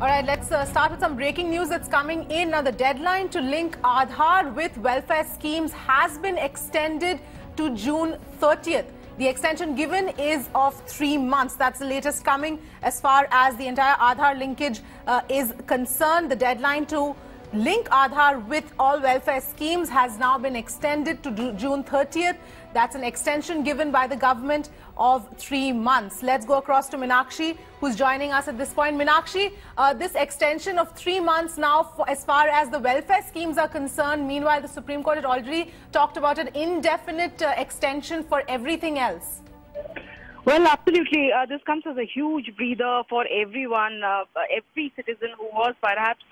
All right, let's start with some breaking news that's coming in. Now, the deadline to link Aadhaar with welfare schemes has been extended to June 30th. The extension given is of 3 months. That's the latest coming as far as the entire Aadhaar linkage is concerned. The deadline to link Aadhaar with all welfare schemes has now been extended to June 30th. That's an extension given by the government of 3 months. Let's go across to Meenakshi, who's joining us at this point. Meenakshi, this extension of 3 months now as far as the welfare schemes are concerned. Meanwhile, the Supreme Court had already talked about an indefinite extension for everything else. Well, absolutely. This comes as a huge breather for everyone, every citizen who was perhaps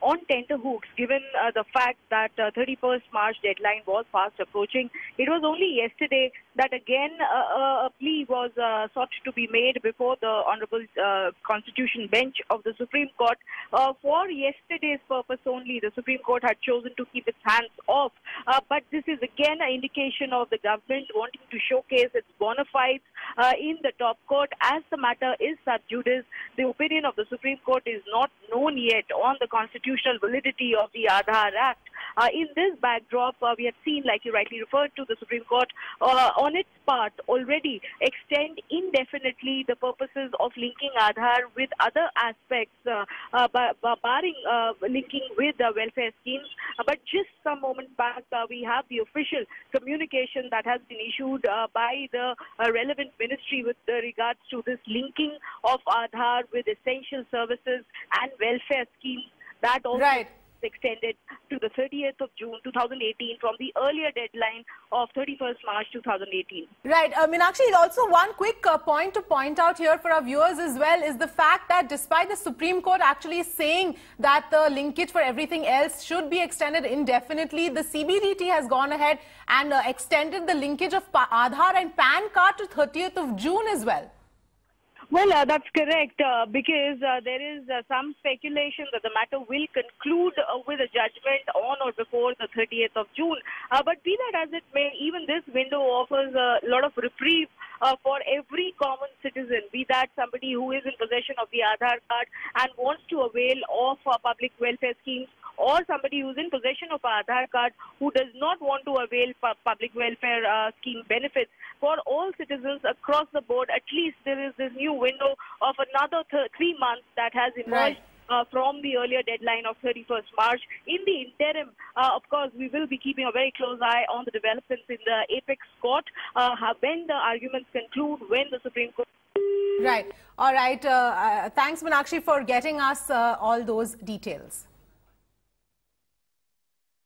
on tenterhooks, given the fact that 31st March deadline was fast approaching. It was only yesterday that again a plea was sought to be made before the Honorable Constitution Bench of the Supreme Court. For yesterday's purpose only, the Supreme Court had chosen to keep its hands off. But this is again an indication of the government wanting to showcase its bona fides in the top court. As the matter is sub judice, the opinion of the Supreme Court is not known yet on the constitutional validity of the Aadhaar Act. In this backdrop, we have seen, like you rightly referred to, the Supreme Court on its part already extend indefinitely the purposes of linking Aadhaar with other aspects, barring linking with the welfare schemes. But just some moments back, we have the official communication that has been issued by the relevant ministry with regards to this linking of Aadhaar with essential services and welfare schemes. That also extended to the 30th of June 2018 from the earlier deadline of 31st March 2018. Right. Meenakshi, also one quick point to point out here for our viewers as well is the fact that despite the Supreme Court actually saying that the linkage for everything else should be extended indefinitely, the CBDT has gone ahead and extended the linkage of Aadhaar and PAN card to 30th of June as well. Well, that's correct, because there is some speculation that the matter will conclude with a judgment on or before the 30th of June. But be that as it may, even this window offers a lot of reprieve for every common citizen, be that somebody who is in possession of the Aadhaar card and wants to avail of public welfare schemes, or somebody who's in possession of an Aadhaar card who does not want to avail public welfare scheme benefits. For all citizens across the board, at least there is this new window of another 3 months that has emerged from the earlier deadline of 31st March. In the interim, of course, we will be keeping a very close eye on the developments in the apex court when the arguments conclude, when the Supreme Court... Right. All right. Thanks, Meenakshi, for getting us all those details.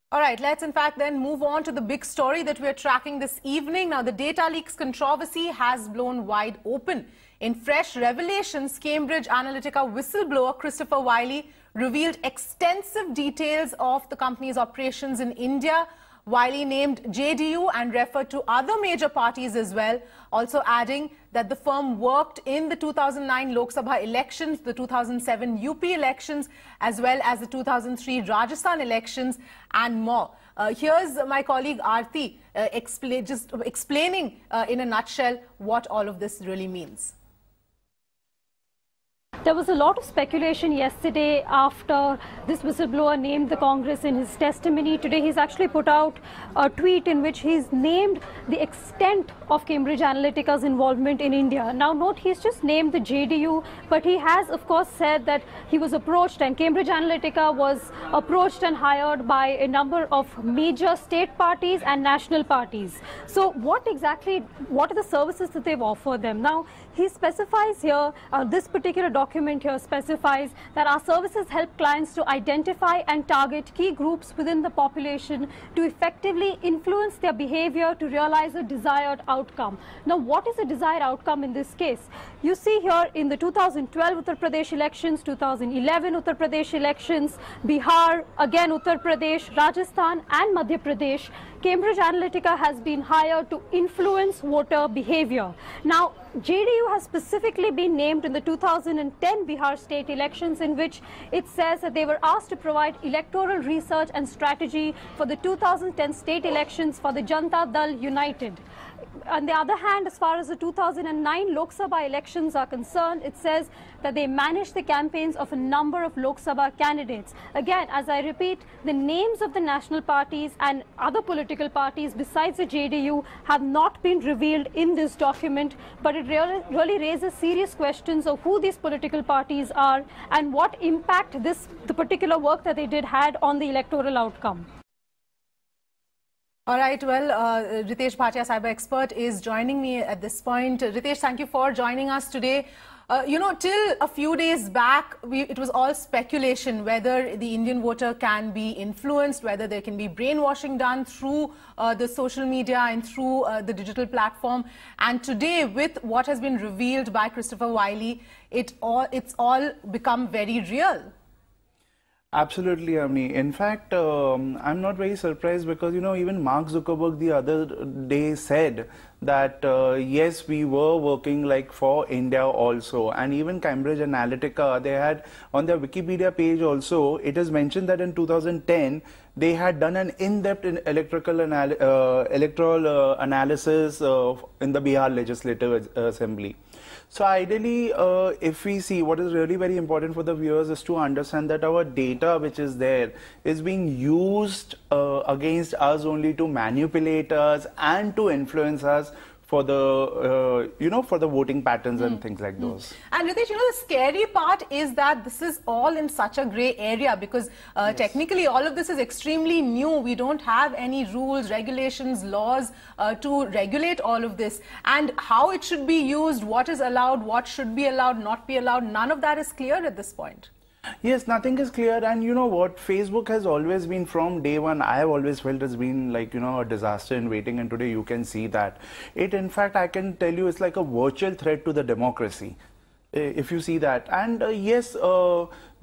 All right, let's in fact then move on to the big story that we're tracking this evening. Now, the data leaks controversy has blown wide open. In fresh revelations, Cambridge Analytica whistleblower Christopher Wiley revealed extensive details of the company's operations in India. Wiley named JDU and referred to other major parties as well, also adding that the firm worked in the 2009 Lok Sabha elections, the 2007 UP elections, as well as the 2003 Rajasthan elections and more. Here's my colleague Aarti explaining in a nutshell what all of this really means. There was a lot of speculation yesterday after this whistleblower named the Congress in his testimony. Today he's actually put out a tweet in which he's named the extent of Cambridge Analytica's involvement in India. Now note, he's just named the JDU, but he has of course said that he was approached, and Cambridge Analytica was approached and hired by a number of major state parties and national parties. So what are the services that they've offered them? Now he specifies here, this particular document here specifies that our services help clients to identify and target key groups within the population to effectively influence their behavior to realize a desired outcome. Now, what is the desired outcome in this case? You see here in the 2012 Uttar Pradesh elections, 2011 Uttar Pradesh elections, Bihar, again Uttar Pradesh, Rajasthan and Madhya Pradesh, Cambridge Analytica has been hired to influence voter behavior. Now, JDU has specifically been named in the 2010 Bihar state elections, in which it says that they were asked to provide electoral research and strategy for the 2010 state elections for the Janata Dal United. On the other hand, as far as the 2009 Lok Sabha elections are concerned, it says that they managed the campaigns of a number of Lok Sabha candidates. Again, as I repeat, the names of the national parties and other political parties besides the JDU have not been revealed in this document, but it really raises serious questions of who these political parties are and what impact the particular work that they did had on the electoral outcome. All right, well, Ritesh Bhatia, cyber expert, is joining me at this point. Ritesh, thank you for joining us today. You know, till a few days back, it was all speculation whether the Indian voter can be influenced, whether there can be brainwashing done through the social media and through the digital platform. And today, with what has been revealed by Christopher Wylie, it's all become very real. Absolutely, Amni. In fact, I'm not very surprised because, you know, even Mark Zuckerberg the other day said that, yes, we were working like for India also. And even Cambridge Analytica, they had on their Wikipedia page also, it is mentioned that in 2010, they had done an in-depth electoral analysis in the Bihar Legislative Assembly. So ideally, if we see what is really very important for the viewers is to understand that our data which is there is being used against us only to manipulate us and to influence us for the, you know, for the voting patterns and things like those. And Ritesh, you know, the scary part is that this is all in such a grey area because technically all of this is extremely new. We don't have any rules, regulations, laws to regulate all of this. And how it should be used, what is allowed, what should be allowed, not be allowed, none of that is clear at this point. Yes, nothing is clear, and you know what, Facebook has always been, from day one, I have always felt it's been like, you know, a disaster in waiting, and today you can see that. It, in fact, I can tell you, it's like a virtual threat to the democracy, if you see that. And yes,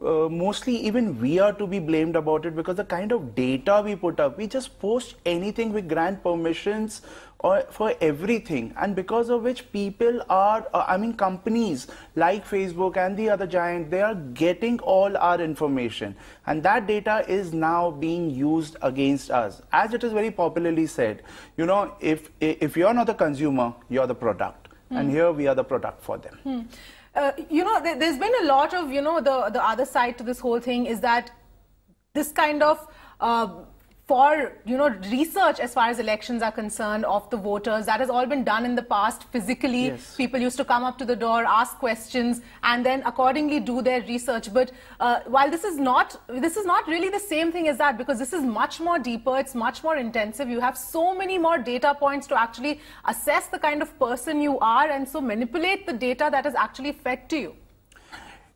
mostly even we are to be blamed about it because the kind of data we put up, we just post anything, we grant permissions for everything, and because of which people are, I mean companies like Facebook and the other giant, they are getting all our information, and that data is now being used against us. As it is very popularly said, you know, if you're not the consumer, you're the product, and here we are the product for them. You know, there's been a lot of, you know, the other side to this whole thing is that this kind of for, you know, research as far as elections are concerned of the voters, that has all been done in the past physically. Yes. People used to come up to the door, ask questions, and then accordingly do their research. But while this is not really the same thing as that, because this is much more deeper, it's much more intensive. You have so many more data points to actually assess the kind of person you are, and so manipulate the data that is actually fed to you.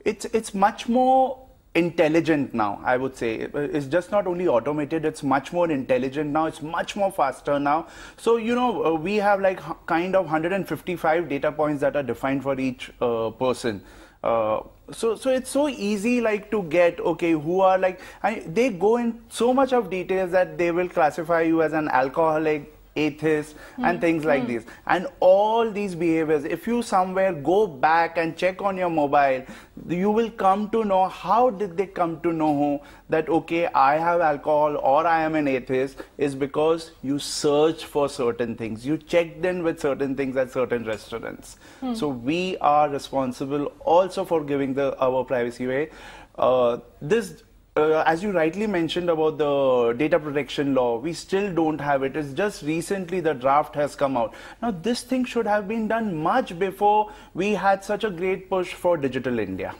It's much more intelligent now, I would say. It's just not only automated, it's much more intelligent now, it's much more faster now. So, you know, we have like kind of 155 data points that are defined for each person. So it's so easy like to get, okay, who are like, they go in so much of details that they will classify you as an alcoholic, atheist, and things like this. And all these behaviors, if you somewhere go back and check on your mobile, you will come to know how did they come to know that, okay, I have alcohol or I am an atheist, is because you search for certain things. You checked in with certain things at certain restaurants. So we are responsible also for giving our privacy away. As you rightly mentioned about the data protection law, we still don't have it. It's just recently the draft has come out. Now, this thing should have been done much before we had such a great push for Digital India.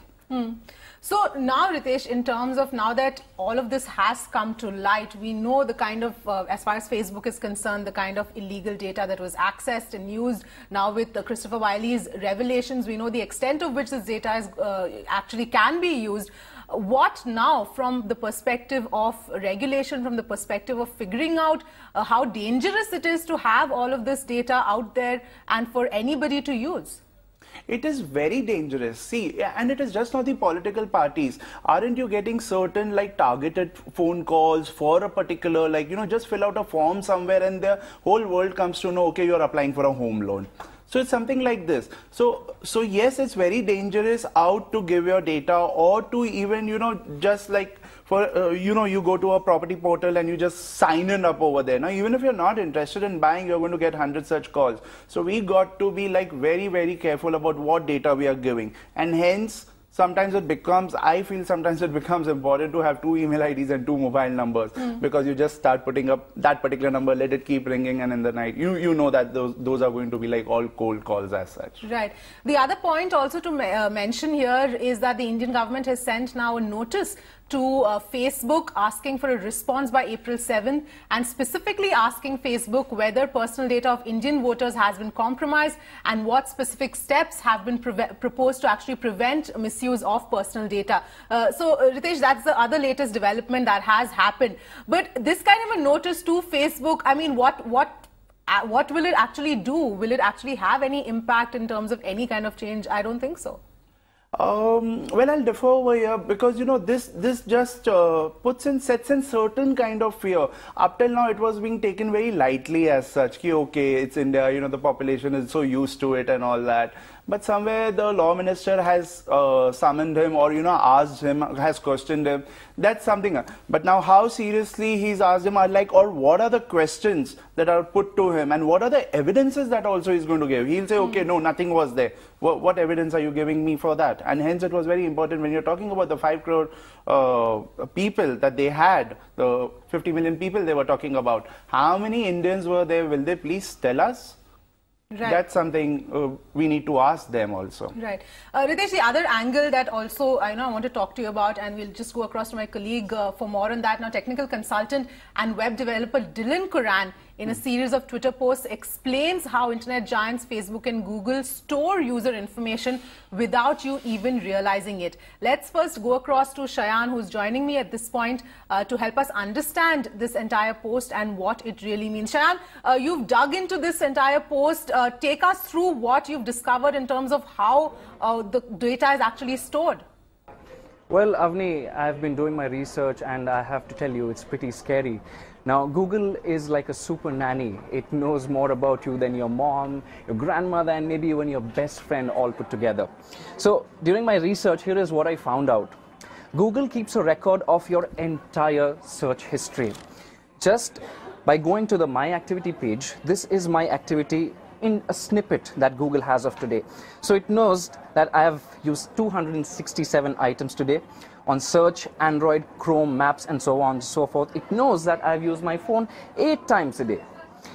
So now, Ritesh, in terms of now that all of this has come to light, we know the kind of, as far as Facebook is concerned, the kind of illegal data that was accessed and used. Now with Christopher Wylie's revelations, we know the extent of which this data is, actually can be used. What now from the perspective of regulation, from the perspective of figuring out how dangerous it is to have all of this data out there and for anybody to use? It is very dangerous. See, and it is just not the political parties. Aren't you getting certain like targeted phone calls for a particular, like, you know, just fill out a form somewhere and the whole world comes to know, okay, you're applying for a home loan. So it's something like this. So yes, it's very dangerous out to give your data, or to even, just like for, you go to a property portal and you just sign in up over there. Now, even if you're not interested in buying, you're going to get 100 such calls. So we got to be like very, very careful about what data we are giving. And hence, sometimes I feel sometimes it becomes important to have 2 email IDs and 2 mobile numbers, because you just start putting up that particular number, let it keep ringing, and in the night, you know that those are going to be like all cold calls as such. Right. The other point also to mention here is that the Indian government has sent now a notice to Facebook asking for a response by April 7th, and specifically asking Facebook whether personal data of Indian voters has been compromised and what specific steps have been proposed to actually prevent misuse of personal data. So, Ritesh, that's the other latest development that has happened. But this kind of a notice to Facebook, I mean, what will it actually do? Will it actually have any impact in terms of any kind of change? I don't think so. Well, I'll defer over here, because this just sets in certain kind of fear. Up till now, it was being taken very lightly as such. Ki, okay, it's India, the population is so used to it and all that. But somewhere the law minister has summoned him, or asked him, has questioned him. That's something. But now, how seriously he's asked him, or what are the questions that are put to him, and what are the evidences that also he's going to give? He'll say, okay, no, nothing was there. What evidence are you giving me for that? And hence, it was very important when you're talking about the 5 crore people that they had, the 50 million people they were talking about. How many Indians were there? Will they please tell us? Right. That's something we need to ask them also. Right. Ritesh, the other angle that also I want to talk to you about, and we'll just go across to my colleague for more on that now, technical consultant and web developer Dylan Kuran, in a series of Twitter posts, explains how internet giants Facebook and Google store user information without you even realizing it. Let's first go across to Shayan, who's joining me at this point to help us understand this entire post and what it really means. Shayan, you've dug into this entire post. Take us through what you've discovered in terms of how the data is actually stored. Well, Avni, I've been doing my research, and I have to tell you, it's pretty scary. Now, Google is like a super nanny. It knows more about you than your mom, your grandmother, and maybe even your best friend all put together. So, during my research, here is what I found out. Google keeps a record of your entire search history. Just by going to the My Activity page, this is my activity in a snippet that Google has of today. So it knows that I have used 267 items today on search, Android, Chrome, Maps, and so on and so forth. It knows that I've used my phone 8 times a day.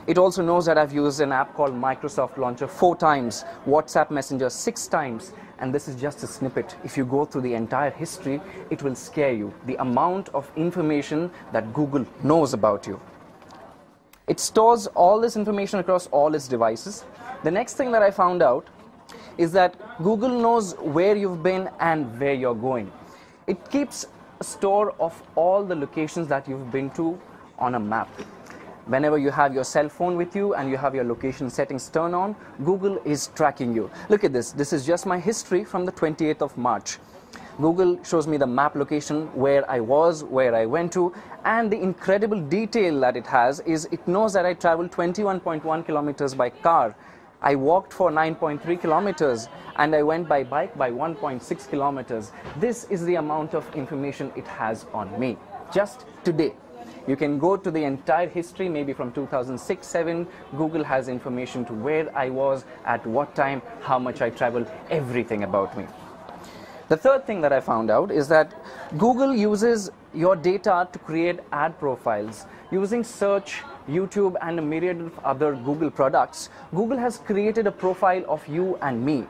It also knows that I've used an app called Microsoft Launcher 4 times, WhatsApp Messenger 6 times, and this is just a snippet. If you go through the entire history, it will scare you, the amount of information that Google knows about you. It stores all this information across all its devices. The next thing that I found out is that Google knows where you've been and where you're going. It keeps a store of all the locations that you've been to on a map. Whenever you have your cell phone with you and you have your location settings turned on, Google is tracking you. Look at this. This is just my history from the 28th of March. Google shows me the map location, where I was, where I went to, and the incredible detail that it has is it knows that I traveled 21.1 kilometers by car. I walked for 9.3 kilometers, and I went by bike by 1.6 kilometers. This is the amount of information it has on me, just today. You can go to the entire history, maybe from 2006-07. Google has information to where I was, at what time, how much I traveled, everything about me. The third thing that I found out is that Google uses your data to create ad profiles. Using search, YouTube, and a myriad of other Google products, Google has created a profile of you and me.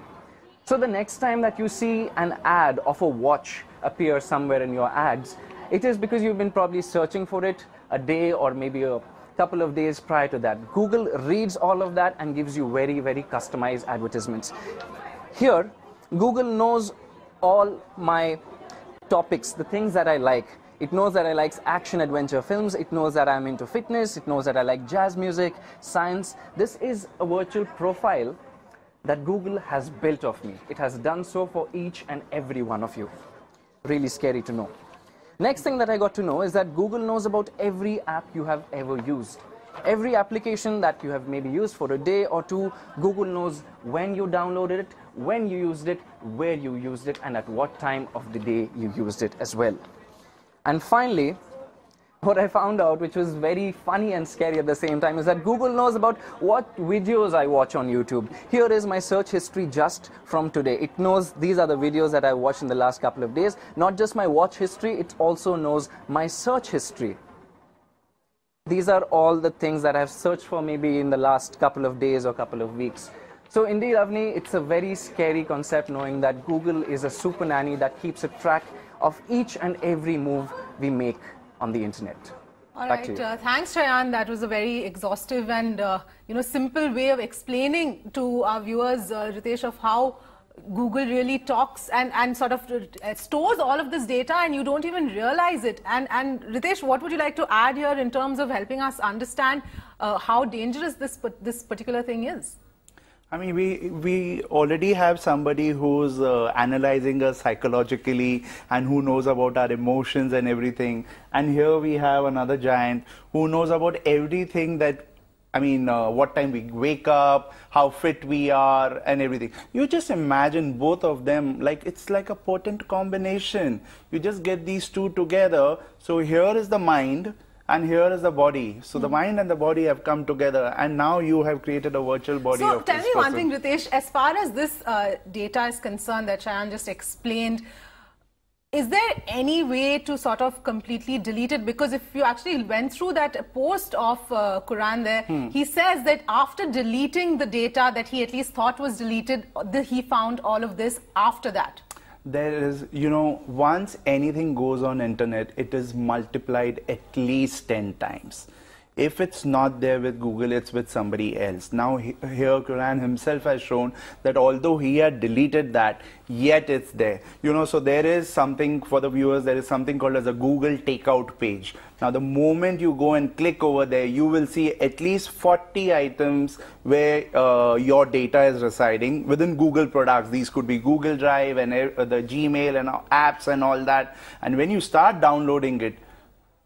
So the next time that you see an ad of a watch appear somewhere in your ads, it is because you've been probably searching for it a day or maybe a couple of days prior to that. Google reads all of that and gives you very, very customized advertisements. Here, Google knows all my topics, the things that I like. It knows that I like action adventure films. It knows that I'm into fitness. It knows that I like jazz music, science. This is a virtual profile that Google has built of me. It has done so for each and every one of you. Really scary to know. Next thing that I got to know is that Google knows about every app you have ever used. Every application that you have maybe used for a day or two, Google knows when you downloaded it, when you used it, where you used it, and at what time of the day you used it as well. And finally, what I found out, which was very funny and scary at the same time, is that Google knows about what videos I watch on YouTube. Here is my search history just from today. It knows these are the videos that I watched in the last couple of days. Not just my watch history, it also knows my search history. These are all the things that I've searched for maybe in the last couple of days or couple of weeks. So indeed, Avni, it's a very scary concept knowing that Google is a super nanny that keeps a track of each and every move we make on the internet. All right, thanks Shayan. That was a very exhaustive and simple way of explaining to our viewers, Ritesh, of how Google really talks and sort of stores all of this data and you don't even realize it. And Ritesh, what would you like to add here in terms of helping us understand how dangerous this particular thing is? I mean, we already have somebody who's analyzing us psychologically and who knows about our emotions and everything. And here we have another giant who knows about everything that, I mean, what time we wake up, how fit we are and everything. You just imagine both of them, like it's like a potent combination. You just get these two together. So here is the mind. And here is the body. So the mind and the body have come together, and now you have created a virtual body of this person. So tell me one thing, Ritesh, as far as this data is concerned that Shayan just explained, is there any way to sort of completely delete it? Because if you actually went through that post of Quran there, he says that after deleting the data that he at least thought was deleted, he found all of this after that. There is, once anything goes on internet, it is multiplied at least 10 times. If it's not there with Google, it's with somebody else. Now here Quran himself has shown that although he had deleted that, yet it's there. So there is something for the viewers, there is something called as a Google takeout page. Now the moment you go and click over there, you will see at least 40 items where your data is residing within Google products. These could be Google Drive and the Gmail and apps and all that. And when you start downloading it,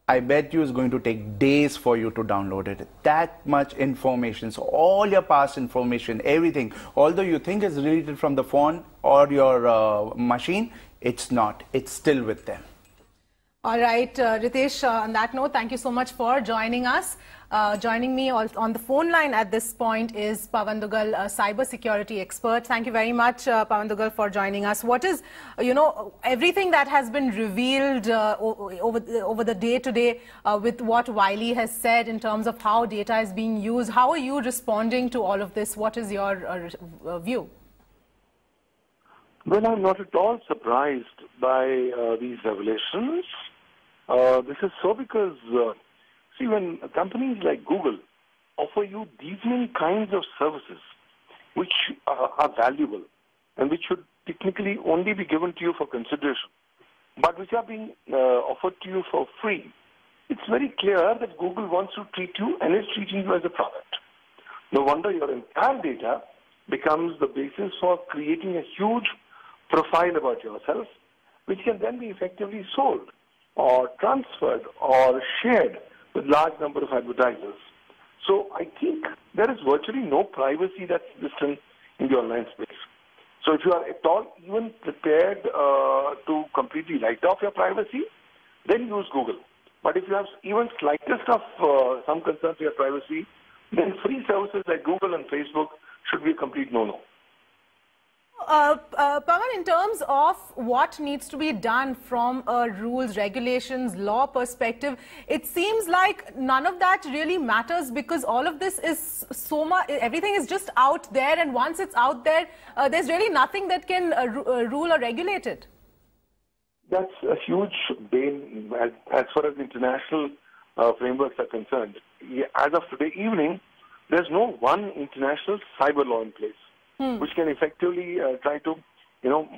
I bet you it's going to take days for you to download it. That much information. So all your past information, everything, although you think it's deleted from the phone or your machine, it's not. It's still with them. All right, Ritesh, on that note, thank you so much for joining us. Joining me on the phone line at this point is Pawan Dugal, a cybersecurity expert. Thank you very much, Pawan Dugal, for joining us. What is, everything that has been revealed over the day today with what Wiley has said in terms of how data is being used, how are you responding to all of this? What is your view? Well, I'm not at all surprised by these revelations. This is so because, see, when companies like Google offer you these many kinds of services which are valuable and which should technically only be given to you for consideration, but which are being offered to you for free, it's very clear that Google wants to treat you and is treating you as a product. No wonder your entire data becomes the basis for creating a huge profile about yourself, which can then be effectively sold or transferred or shared with large number of advertisers. So I think there is virtually no privacy that's existent in the online space. So if you are at all even prepared to completely write off your privacy, then use Google. But if you have even slightest of some concern for your privacy, then free services like Google and Facebook should be a complete no-no. Pawan, in terms of what needs to be done from a rules, regulations, law perspective, it seems like none of that really matters because all of this is so much, everything is just out there, and once it's out there, there's really nothing that can rule or regulate it. That's a huge bane as far as international frameworks are concerned. As of today evening, there's no one international cyber law in place which can effectively try to,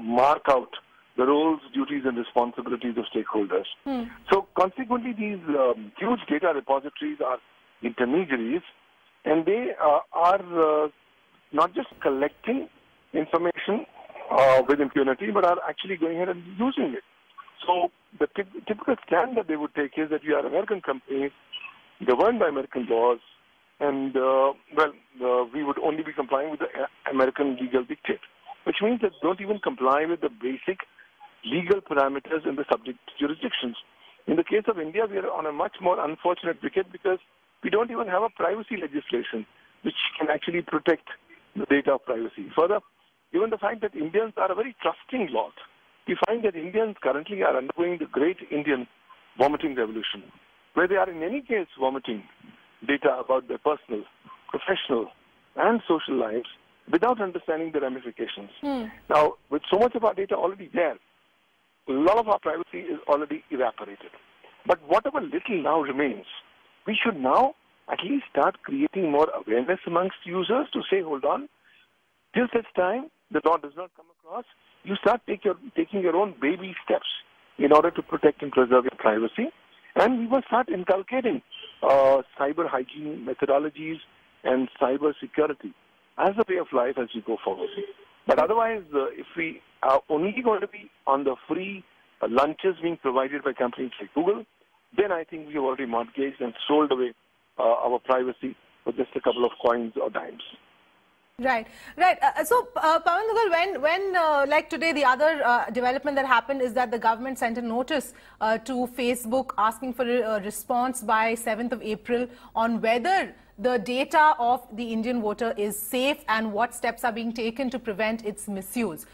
mark out the roles, duties, and responsibilities of stakeholders. So consequently, these huge data repositories are intermediaries, and they are not just collecting information with impunity, but are actually going ahead and using it. So the typical stand that they would take is that we are American companies governed by American laws, and we would only be complying with the American legal dictate, which means that don't even comply with the basic legal parameters in the subject jurisdictions. In the case of India, we are on a much more unfortunate wicket because we don't even have a privacy legislation which can actually protect the data of privacy. Further, given the fact that Indians are a very trusting lot, we find that Indians currently are undergoing the great Indian vomiting revolution, where they are in any case vomiting data about their personal, professional, and social lives without understanding the ramifications. Now, with so much of our data already there, a lot of our privacy is already evaporated. But whatever little now remains, we should now at least start creating more awareness amongst users to say, hold on, till such time the law does not come across, you start taking your own baby steps in order to protect and preserve your privacy. And we must start inculcating cyber hygiene methodologies and cyber security as a way of life as we go forward. But otherwise, if we are only going to be on the free lunches being provided by companies like Google, then I think we have already mortgaged and sold away our privacy for just a couple of coins or dimes. Right, right. So, Pawan Dugal, when like today, the other development that happened is that the government sent a notice to Facebook asking for a response by 7th of April on whether the data of the Indian voter is safe and what steps are being taken to prevent its misuse.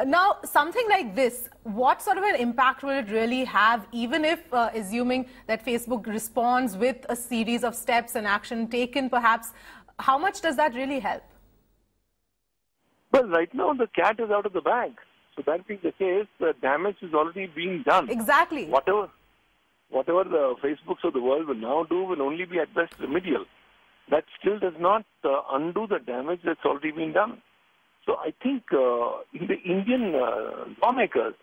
Now, something like this, what sort of an impact will it really have, even if, assuming that Facebook responds with a series of steps and action taken, perhaps, how much does that really help? Well, right now the cat is out of the bag. So that being the case, the damage is already being done. Exactly. Whatever the Facebooks of the world will now do will only be at best remedial. That still does not undo the damage that's already been done. So I think the Indian lawmakers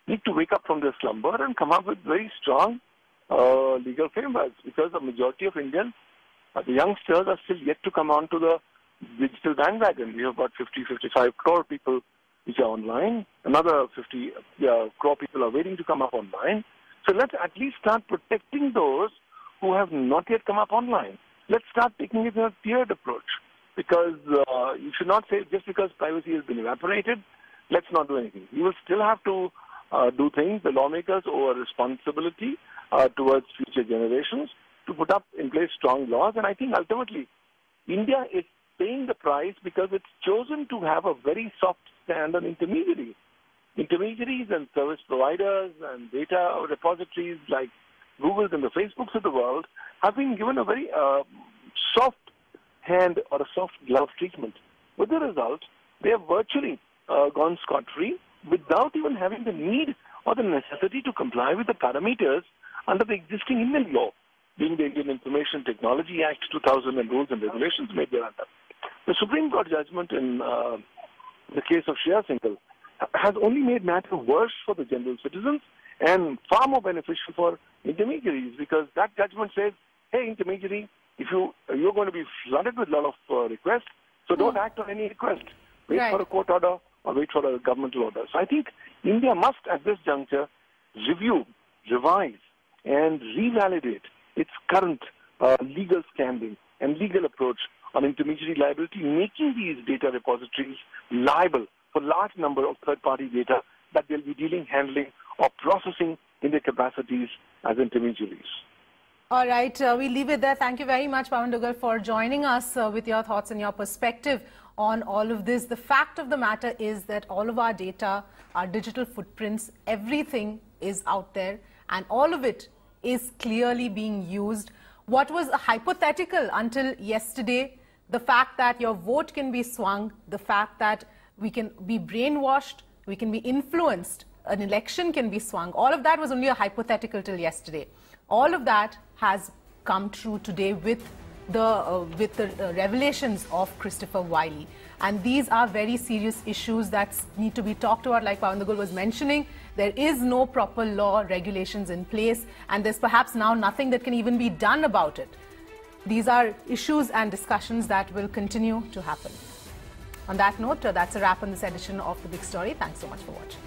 need to wake up from their slumber and come up with very strong legal frameworks, because the majority of Indians, the youngsters, are still yet to come on to the digital bandwagon. We have about 55 crore people which are online. Another 50 crore people are waiting to come up online. So let's at least start protecting those who have not yet come up online. Let's start taking it in a tiered approach, because you should not say just because privacy has been evaporated, let's not do anything. You will still have to do things. The lawmakers owe a responsibility towards future generations to put up in place strong laws. And I think ultimately India is paying the price because it's chosen to have a very soft stand on intermediaries. Intermediaries and service providers and data repositories like Google's and the Facebooks of the world have been given a very soft hand or a soft glove treatment. With the result, they have virtually gone scot-free without even having the need or the necessity to comply with the parameters under the existing Indian law, being the Indian Information Technology Act 2000 and rules and regulations made thereunder. The Supreme Court judgment in the case of Shreya Singhal has only made matters worse for the general citizens and far more beneficial for intermediaries, because that judgment says, hey, intermediary, if you're going to be flooded with a lot of requests, so don't act on any request. Wait for a court order or wait for a governmental order. So I think India must, at this juncture, review, revise, and revalidate its current legal standing and legal approach on intermediary liability, making these data repositories liable for large number of third-party data that they'll be handling, or processing in their capacities as intermediaries. All right, we leave it there. Thank you very much, Pawan Dugal, for joining us with your thoughts and your perspective on all of this. The fact of the matter is that all of our data, our digital footprints, everything is out there, and all of it is clearly being used. What was hypothetical until yesterday, the fact that your vote can be swung, the fact that we can be brainwashed, we can be influenced, an election can be swung, all of that was only a hypothetical till yesterday. All of that has come true today with the revelations of Christopher Wiley. And these are very serious issues that need to be talked about. Like Pawan Dugal was mentioning, there is no proper law regulations in place, and there's perhaps now nothing that can even be done about it. These are issues and discussions that will continue to happen. On that note, that's a wrap on this edition of The Big Story. Thanks so much for watching.